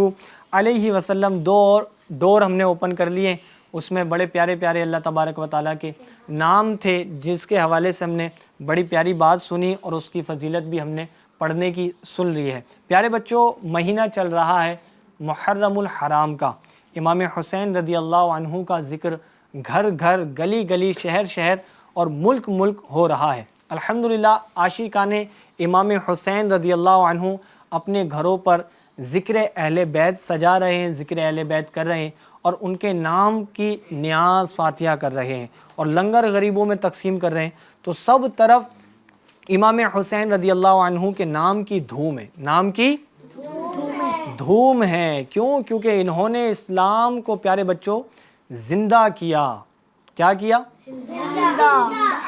علیہ وسلم. ڈور ہم نے اوپن کر لیے، اس میں بڑے پیارے پیارے اللہ تبارک و تعالیٰ کے نام تھے، جس کے حوالے سے ہم نے بڑی پیاری بات سنی اور اس کی فضیلت بھی ہم نے پڑھنے کی سن لی ہے. پیارے بچوں، مہینہ چل رہا ہے محرم الحرام کا. امام حسین رضی اللہ عنہ کا ذکر گھر گھر، گلی گلی، شہر شہر اور ملک ملک ہو رہا ہے. الحمدللہ عاشقان امام حسین رضی اللہ عنہ اپنے گھروں پر ذکر اہل بیت سجا رہے ہیں، ذکر اہل بیت کر رہے ہیں اور ان کے نام کی نیاز فاتحہ کر رہے ہیں اور لنگر غریبوں میں تقسیم کر رہے ہیں. تو سب طرف امام حسین رضی اللہ عنہ کے نام کی دھوم ہے، نام کی دھوم ہے. کیوں؟ کیونکہ انہوں نے اسلام کو پیارے بچوں زندہ کیا. کیا کیا؟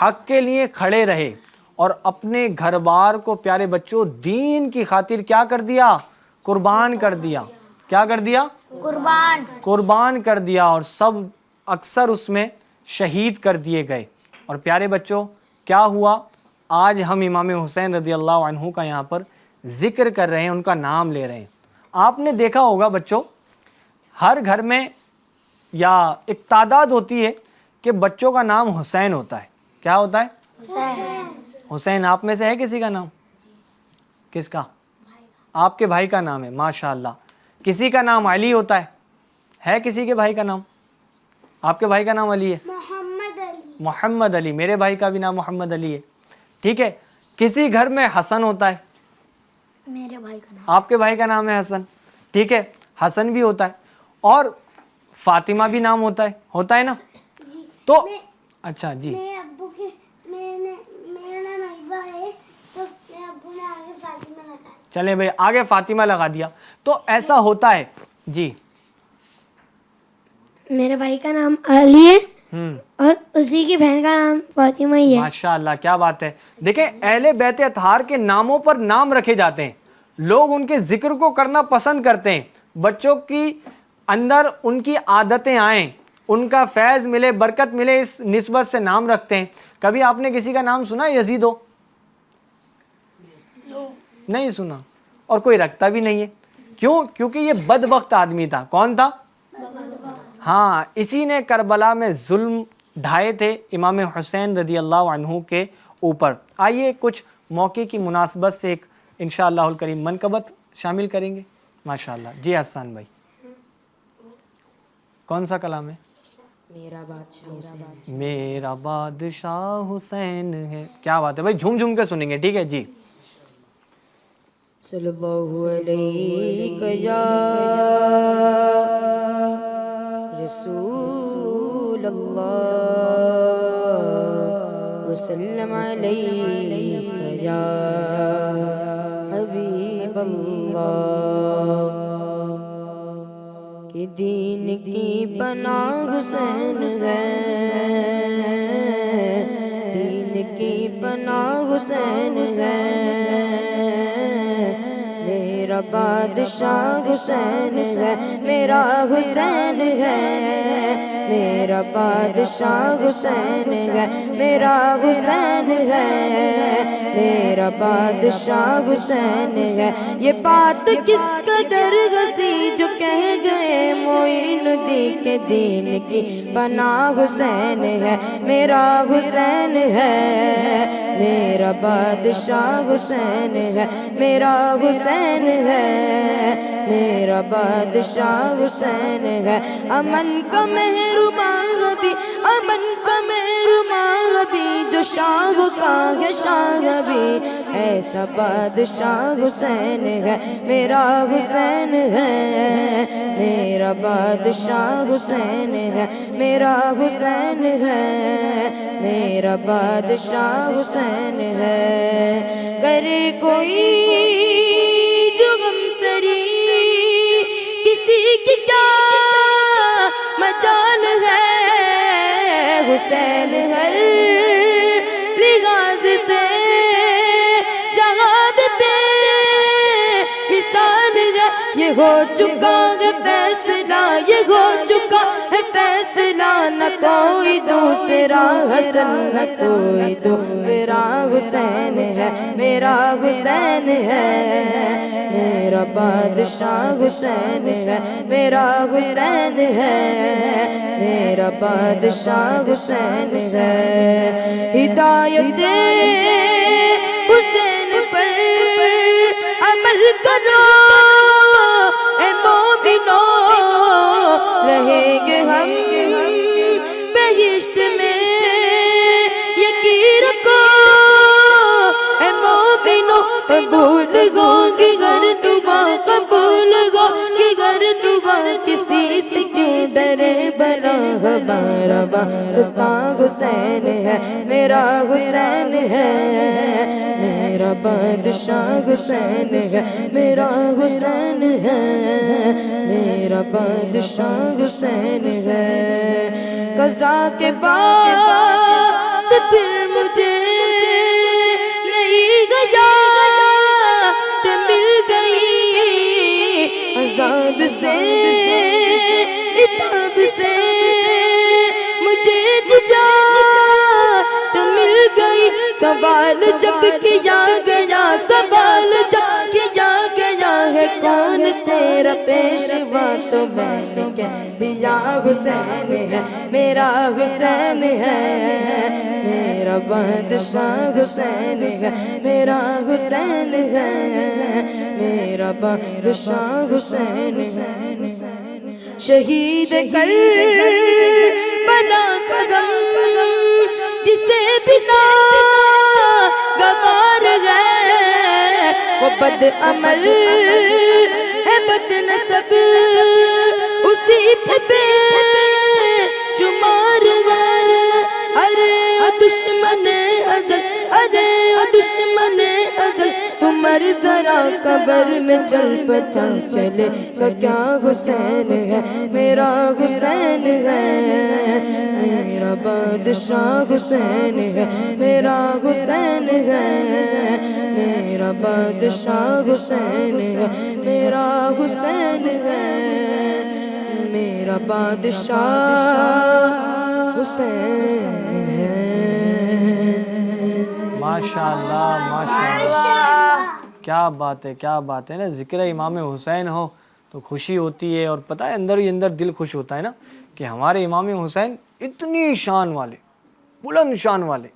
حق کے لیے کھڑے رہے اور اپنے گھر بار کو پیارے بچوں دین کی خاطر کیا کر دیا؟ قربان کر دیا. کیا کر دیا؟ قربان کر دیا، اور سب اکثر اس میں شہید کر دیے گئے. اور پیارے بچوں کیا ہوا؟ آج ہم امام حسین رضی اللہ عنہ کا یہاں پر ذکر کر رہے ہیں، ان کا نام لے رہے ہیں. آپ نے دیکھا ہوگا بچوں، ہر گھر میں یا ایک تعداد ہوتی ہے کہ بچوں کا نام حسین ہوتا ہے. کیا ہوتا ہے؟ حسین. آپ میں سے ہے کسی کا نام؟ کس کا؟ آپ کے بھائی کا نام ہے، ماشاءاللہ. کسی کا نام علی ہوتا ہے کسی کے بھائی کا نام؟ آپ کے بھائی کا نام علی ہے؟ محمد علی. میرے بھائی کا بھی نام محمد علی ہے. ٹھیک ہے. کسی گھر میں حسن ہوتا ہے، میرے بھائی کا نام. آپ کے بھائی کا نام ہے حسن. ٹھیک ہے، حسن بھی ہوتا ہے. اور فاطمہ بھی نام ہوتا ہے نا. تو اچھا جی، ابو کے میرا نام ایبا ہے تو میرے ابو نے آگے فاطمہ لگایا. چلیں بھائی آگے فاطمہ لگا دیا. تو ایسا ہوتا ہے. جی میرے بھائی کا نام علی ہے اور اسی کی بہن کا نام فاطمہ ہی ہے. ماشاءاللہ، کیا بات ہے. دیکھیں اہل بیت اطہار کے ناموں پر نام رکھے جاتے ہیں، لوگ ان کے ذکر کو کرنا پسند کرتے ہیں. بچوں کی اندر ان کی عادتیں آئیں، ان کا فیض ملے، برکت ملے، اس نسبت سے نام رکھتے ہیں. کبھی آپ نے کسی کا نام سنا یزید ہو؟ نہیں سنا، اور کوئی رکھتا بھی نہیں ہے. کیوں؟ کیونکہ یہ بدبخت آدمی تھا. کون تھا؟ ہاں، اسی نے کربلا میں ظلم ڈھائے تھے امام حسین رضی اللہ عنہ کے اوپر. آئیے کچھ موقع کی مناسبت سے ایک انشاءاللہ الکریم منقبت شامل کریں گے. ماشاءاللہ. جی حسان بھائی، کون سا کلام ہے؟ میرا بادشاہ حسین ہے. کیا بات ہے بھائی، جھوم جھوم کے سنیں گے. ٹھیک ہے جی. صلی اللہ علیہ یا رسول اللہ وسلم علیہ یا حبیب اللہ. کہ دین کی پناہ حسین ہے، دین کی پناہ حسین ہے. میرا بادشاہ حسین ہے، میرا حسین ہے. میرا بادشاہ حسین ہے، میرا حسین ہے. میرا بادشاہ حسین ہے. یہ بات کس قدر ہنسی جو کہہ گئے معین الدین کے دین کی پناہ حسین ہے. میرا حسین ہے، میرا بادشاہ حسین ہے. میرا حسین ہے، میرا بادشاہ حسین ہے. امن کا مہربان بھی، امن کا مہربان بھی، جو شاہ کا ہے شاہ بھی. ایسا بادشاہ حسین ہے، میرا حسین ہے. میرا بادشاہ حسین ہے، میرا حسین ہے. میرا بادشاہ حسین ہے. کرے کوئی جو غم سری کسی کی کیا جان ہے حسین ہر لحاظ سے جہاں بے مثال ہے یہ ہو چکا ہے فیصلہ یہ ہو چکا ہے فیصلہ نہ کوئی دوسرا حسن نہ کوئی دوسرا حسین ہے میرا حسین ہے میرا بادشاہ حسین ہے میرا حسین ہے میرا بادشاہ حسین ہے ہدایت حسین پر عمل کرو اے مومنو رہیں گے ہم بہشت میں یقین رکھو اے مومنو قبول ہوگی گر دعا قبول ہوگی گر دعا کسی سے کیوں ڈرے بنا ہمارا واسطہ حسین ہے میرا حسین ہے میرا بادشاہ حسین ہے میرا حسین ہے میرا بادشاہ حسین ہے قضا کے بعد پھر مجھے نہیں گیا تو مل گئی عذاب سے عتاب سے مجھے نجات مل گئی سوال جب کیا گیا سوال جب کیا گیا ہے کون تیرا پیشوا تو میں نے کہہ دیا حسین ہے میرا حسین ہے میرا بادشاہ حسین ہے میرا حسین ہے میرا بادشاہ حسین ہے شہید کر بنا قدم جسے بنا گوار ہے وہ بد عمل ہے بد نسب اسی پہ بے شمار ہے ارے دشمن ازل ارے دشمن ازل تمہار ذرا قبر میں چل بچا چلے گا کیا حسین ہے میرا حسین ہے میرا بادشاہ حسین ہے میرا حسین ہے میرا بادشاہ حسین ہے میرا حسین ہے میرا بادشاہ حسین ہے ماشاءاللہ ماشاءاللہ کیا بات ہے نا ذکر امام حسین ہو تو خوشی ہوتی ہے اور پتہ ہے اندر ہی اندر دل خوش ہوتا ہے نا کہ ہمارے امام حسین اتنی شان والے بلند شان والے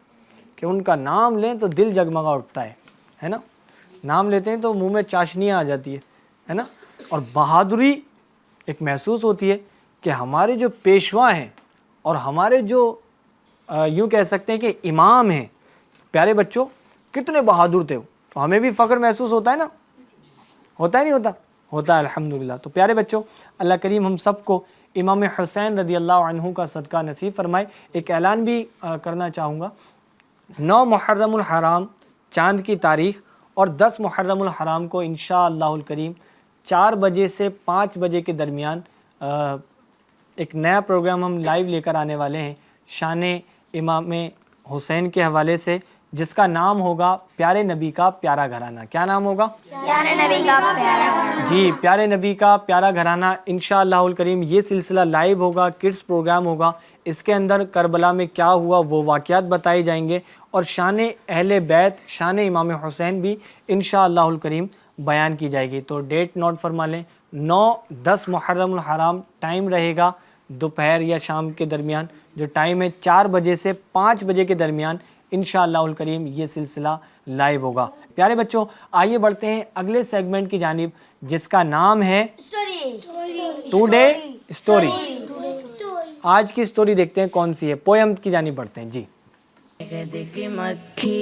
کہ ان کا نام لیں تو دل جگمگا اٹھتا ہے نا نام لیتے ہیں تو منہ میں چاشنیاں آ جاتی ہے نا اور بہادری ایک محسوس ہوتی ہے کہ ہمارے جو پیشوا ہیں اور ہمارے جو یوں کہہ سکتے ہیں کہ امام ہیں پیارے بچوں کتنے بہادر تھے تو ہمیں بھی فخر محسوس ہوتا ہے نا ہوتا ہے نہیں ہوتا ہے الحمدللہ تو پیارے بچوں اللہ کریم ہم سب کو امام حسین رضی اللہ عنہ کا صدقہ نصیب فرمائے ایک اعلان بھی کرنا چاہوں گا 9 محرم الحرام چاند کی تاریخ اور 10 محرم الحرام کو انشاءاللہ الکریم 4 بجے سے 5 بجے کے درمیان ایک نیا پروگرام ہم لائیو لے کر آنے والے ہیں شان امام حسین کے حوالے سے جس کا نام ہوگا پیارے نبی کا پیارا گھرانہ کیا نام ہوگا پیارے نبی کا پیارا گھرانہ جی پیارے نبی کا پیارا گھرانہ انشاءاللہ الکریم یہ سلسلہ لائیو ہوگا کڈس پروگرام ہوگا اس کے اندر کربلا میں کیا ہوا وہ واقعات بتائے جائیں گے اور شان اہل بیت شان امام حسین بھی انشاءاللہ الکریم بیان کی جائے گی تو ڈیٹ نوٹ فرما لیں 9-10 محرم الحرام ٹائم رہے گا دوپہر یا شام کے درمیان جو ٹائم ہے 4 بجے سے 5 بجے کے درمیان انشاءاللہ الکریم یہ سلسلہ لائیو ہوگا پیارے بچوں آئیے بڑھتے ہیں اگلے سیگمنٹ کی جانب جس کا نام ہے ٹوڈے اسٹوری آج کی اسٹوری دیکھتے ہیں کون سی ہے پویم کی جانب بڑھتے ہیں جی شہد کی مکھی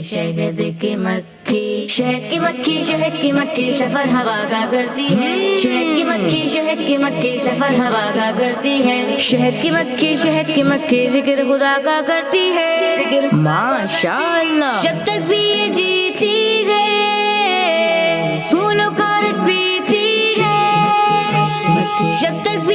شہد کی مکھی شہد کی مکھی شہد کی مکھی سفر ہوا کا کرتی ہے شہد کی مکھی شہد کی مکھی سفر ہوا کا کرتی ہے شہد کی مکھی ذکر خدا کا کرتی ہے ذکر ماشاءاللہ جب تک بھی یہ جیتی ہے پھولوں کا رس پیتی ہے جب تک بھی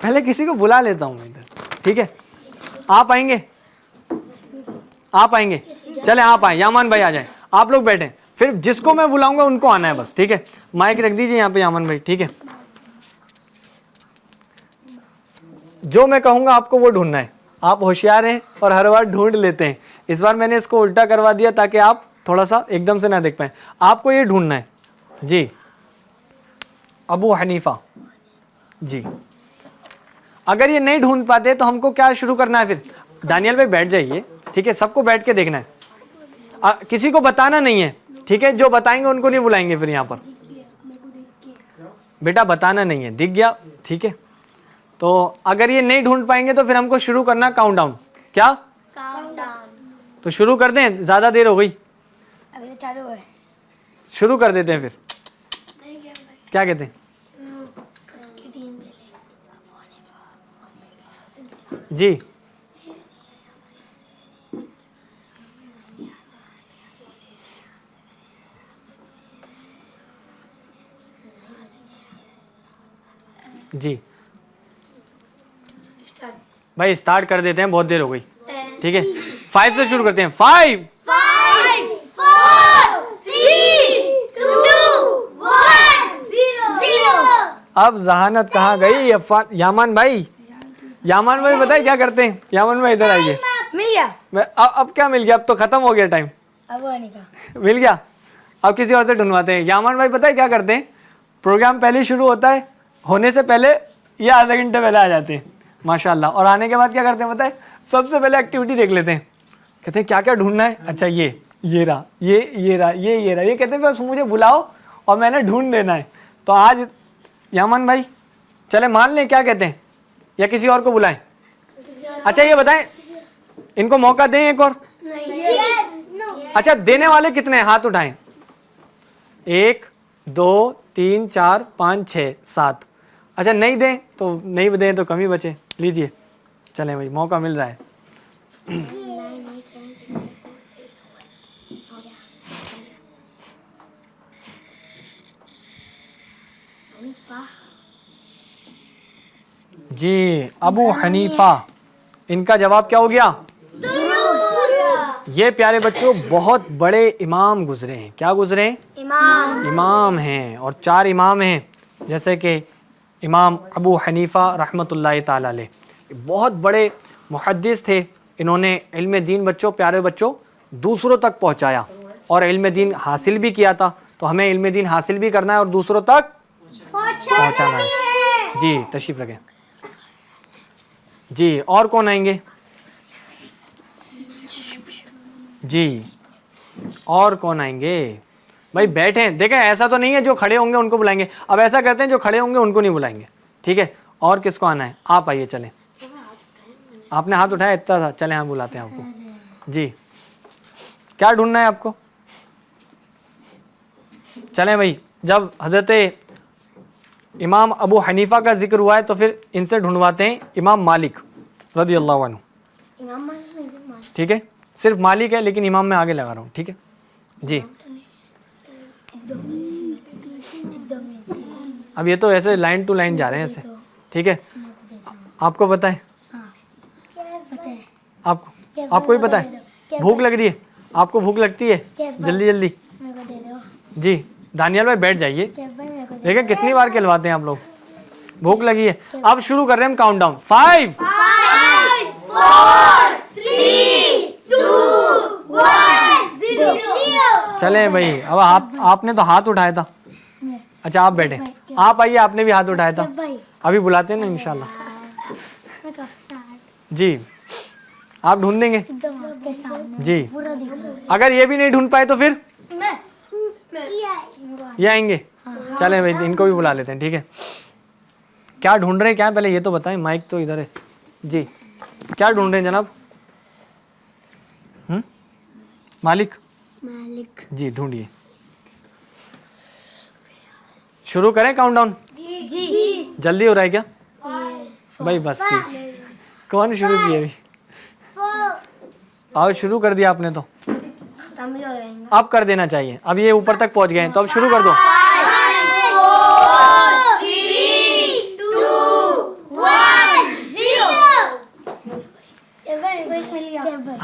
پہلے کسی کو بلا لیتا ہوں میں ادھر سے, ٹھیک ہے. آپ آئیں گے, آپ آئیں گے, چلے آپ آئیں, یامان بھائی آ جائیں, آپ لوگ بیٹھیں, پھر جس کو میں بلاؤں گا ان کو آنا ہے بس, ٹھیک ہے. مائک رکھ دیجیے یہاں پہ یامان بھائی, ٹھیک ہے. جو میں کہوں گا آپ کو وہ ڈھونڈنا ہے. آپ ہوشیار ہیں اور ہر بار ڈھونڈ لیتے ہیں. اس بار میں نے اس کو الٹا کروا دیا تاکہ آپ تھوڑا سا ایک دم سے نہ دیکھ پائیں. آپ کو یہ ڈھونڈنا ہے. جی ابو حنیفہ, جی. اگر یہ نہیں ڈھونڈ پاتے تو ہم کو کیا شروع کرنا ہے پھر؟ دانیال بھائی بیٹھ جائیے, ٹھیک ہے, سب کو بیٹھ کے دیکھنا ہے, کسی کو بتانا نہیں ہے, ٹھیک ہے. جو بتائیں گے ان کو نہیں بلائیں گے پھر یہاں پر. بیٹا بتانا نہیں ہے, دکھ گیا, ٹھیک ہے. تو اگر یہ نہیں ڈھونڈ پائیں گے تو پھر ہم کو شروع کرنا کاؤنٹ ڈاؤن. کیا تو شروع کر دیں؟ زیادہ دیر ہو گئی, ابھی تو چالو ہے. شروع کر دیتے ہیں پھر. کیا کہتے ہیں؟ جی جی بھائی اسٹارٹ کر دیتے ہیں, بہت دیر ہو گئی, ٹھیک ہے. 5 سے شروع کرتے ہیں. 5 5 4 3 2 1 0. اب ذہانت کہاں گئی؟ یامان بھائی, یامان بھائی بتائیں کیا کرتے ہیں؟ یامان بھائی ادھر آئیے. مل گیا. اب کیا مل گیا؟ اب تو ختم ہو گیا ٹائم. ابو حنیفہ مل گیا. اب کسی اور سے ڈھونڈواتے ہیں. یامان بھائی بتائیں کیا کرتے ہیں؟ پروگرام پہلے شروع ہوتا ہے, ہونے سے پہلے یہ آدھا گھنٹے پہلے آ جاتے ہیں ماشاء اللہ. اور آنے کے بعد کیا کرتے ہیں بتائیں؟ سب سے پہلے ایکٹیویٹی دیکھ لیتے ہیں. کہتے ہیں کیا کیا ڈھونڈنا ہے؟ اچھا یہ رہا, یہ رہا, یہ رہا. یہ کہتے ہیں بس مجھے بلاؤ اور میں نے ڈھونڈ دینا ہے. تو آج یامن بھائی چلے مان لیں, کیا کہتے ہیں, یا کسی اور کو بلائیں؟ اچھا یہ بتائیں, ان کو موقع دیں ایک اور. اچھا دینے والے کتنے ہیں؟ ہاتھ اٹھائیں. 1 2 3 4 5 6 7. اچھا نہیں دیں تو نہیں دیں تو کم ہی بچے. لیجئے, چلیں بھائی موقع مل رہا ہے. جی ابو حنیفہ, ان کا جواب کیا ہو گیا؟ یہ پیارے بچوں بہت بڑے امام گزرے ہیں. کیا گزرے ہیں؟ امام ہیں, اور 4 امام ہیں, جیسے کہ امام ابو حنیفہ رحمۃ اللہ تعالی علیہ, بہت بڑے محدث تھے. انہوں نے علم دین بچوں, پیارے بچوں, دوسروں تک پہنچایا اور علم دین حاصل بھی کیا تھا. تو ہمیں علم دین حاصل بھی کرنا ہے اور دوسروں تک پہنچانا ہے. جی تشریف رکھیں. جی اور کون آئیں گے؟ جی اور کون آئیں گے؟ بھائی بیٹھیں, دیکھیں ایسا تو نہیں ہے جو کھڑے ہوں گے ان کو بلائیں گے. اب ایسا کرتے ہیں جو کھڑے ہوں گے ان کو نہیں بلائیں گے, ٹھیک ہے. اور کس کو آنا ہے؟ آپ آئیے, چلیں. آپ نے ہاتھ اٹھایا اتنا سا, چلیں ہم بلاتے ہیں آپ کو. جی کیا ڈھونڈنا ہے آپ کو؟ چلیں بھائی, جب حضرت امام ابو حنیفہ کا ذکر ہوا ہے تو پھر ان سے ڈھونڈواتے ہیں امام مالک رضی اللہ عنہ. ٹھیک ہے, صرف مالک ہے لیکن امام میں آگے لگا رہا ہوں, ٹھیک ہے. جی اب یہ تو ایسے لائن ٹو لائن جا رہے ہیں ایسے, ٹھیک ہے. آپ کو پتہ ہے؟ آپ کو بھی پتہ ہے؟ بھوک لگ رہی ہے آپ کو؟ بھوک لگتی ہے؟ جلدی جلدی. جی دانیال بھائی بیٹھ جائیے, دیکھیں کتنی بار کہلواتے ہیں آپ لوگ. بھوک لگی ہے. اب شروع کر رہے ہیں ہم کاؤنٹ ڈاؤن. 5 4 3 2 1 0. چلیں بھائی, اب آپ نے تو ہاتھ اٹھایا تھا. اچھا آپ بیٹھیں, آپ آئیے, آپ نے بھی ہاتھ اٹھایا تھا. ابھی بلاتے ہیں نا انشاءاللہ. جی آپ ڈھونڈ دیں گے. جی اگر یہ بھی نہیں ڈھونڈ پائے تو پھر یہ آئیں گے. چلیں بھائی ان کو بھی بلا لیتے ہیں, ٹھیک ہے. کیا ڈھونڈ رہے ہیں, کیا پہلے یہ تو بتائیں, مائک تو ادھر ہے. جی کیا ڈھونڈ رہے ہیں جناب؟ مالک جی ڈھونڈیے. شروع کریں کاؤنٹ ڈاؤن؟ جلدی ہو رہا ہے کیا بھائی؟ بس کی کون شروع کیا ابھی؟ آؤ شروع کر دیا آپ نے تو, اب کر دینا چاہیے. اب یہ اوپر تک پہنچ گئے ہیں تو اب شروع کر دو. 5 4 3 2 1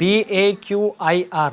BAQIR।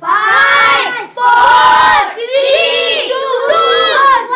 5 4 3 2